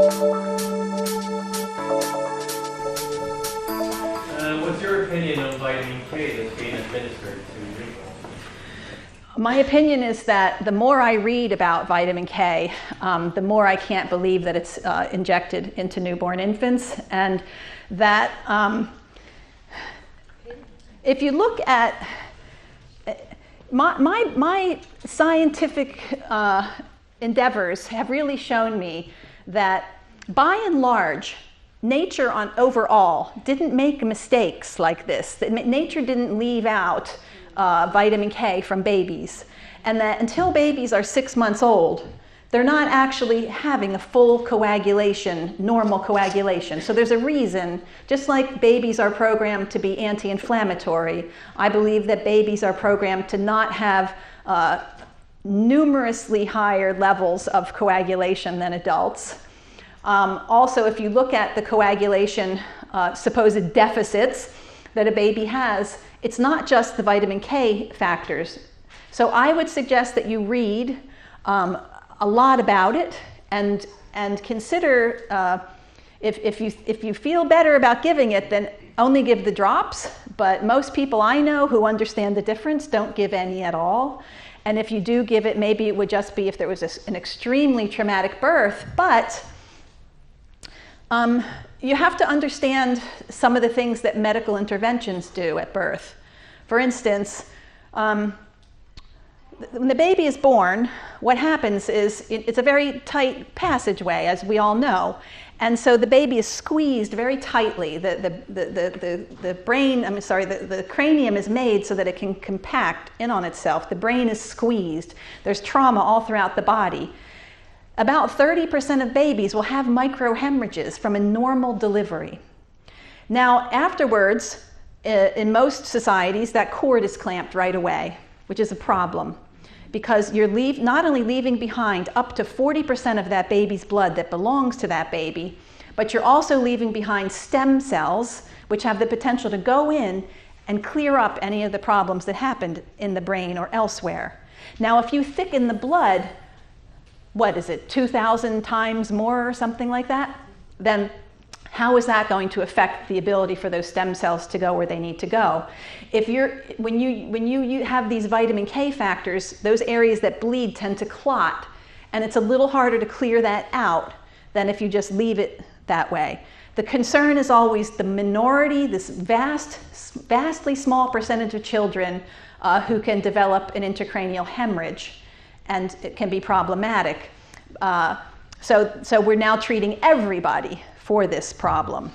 What's your opinion on vitamin K that's being administered to newborns? My opinion is that the more I read about vitamin K, the more I can't believe that it's injected into newborn infants, and that if you look at my scientific endeavors have really shown me that by and large, nature overall didn't make mistakes like this. That nature didn't leave out vitamin K from babies, and that until babies are 6 months old, they're not actually having a full coagulation, normal coagulation. So there's a reason, just like babies are programmed to be anti-inflammatory, I believe that babies are programmed to not have numerously higher levels of coagulation than adults. Also, if you look at the coagulation supposed deficits that a baby has, it's not just the vitamin K factors. So I would suggest that you read a lot about it and consider if you feel better about giving it, then only give the drops. But most people I know who understand the difference don't give any at all. And if you do give it, maybe it would just be if there was an extremely traumatic birth. But you have to understand some of the things that medical interventions do at birth. For instance, when the baby is born, what happens is it's a very tight passageway, as we all know. And so the baby is squeezed very tightly. The brain, the cranium is made so that it can compact in on itself. The brain is squeezed. There's trauma all throughout the body. About 30% of babies will have microhemorrhages from a normal delivery. Now, afterwards, in most societies, that cord is clamped right away, which is a problem, because you're not only leaving behind up to 40% of that baby's blood that belongs to that baby, but you're also leaving behind stem cells, which have the potential to go in and clear up any of the problems that happened in the brain or elsewhere. Now, if you thicken the blood, what is it, 2,000 times more or something like that, then how is that going to affect the ability for those stem cells to go where they need to go? When you have these vitamin K factors, those areas that bleed tend to clot, and it's a little harder to clear that out than if you just leave it that way. The concern is always the minority, this vastly small percentage of children who can develop an intracranial hemorrhage, and it can be problematic. So we're now treating everybody for this problem.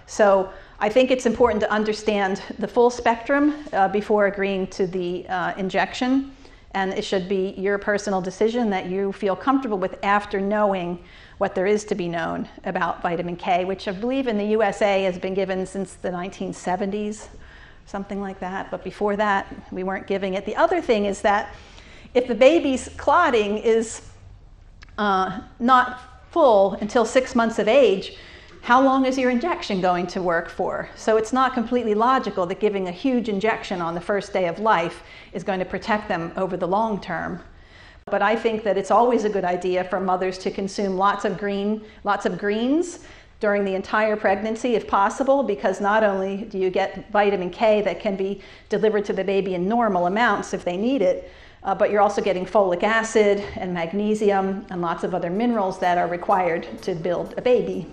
So I think it's important to understand the full spectrum before agreeing to the injection, and it should be your personal decision that you feel comfortable with after knowing what there is to be known about vitamin K, which I believe in the USA has been given since the 1970s, something like that, but before that we weren't giving it. The other thing is that if the baby's clotting is not full until 6 months of age, how long is your injection going to work for? So it's not completely logical that giving a huge injection on the first day of life is going to protect them over the long term. But I think that it's always a good idea for mothers to consume lots of greens during the entire pregnancy if possible, because not only do you get vitamin K that can be delivered to the baby in normal amounts if they need it, but you're also getting folic acid and magnesium and lots of other minerals that are required to build a baby.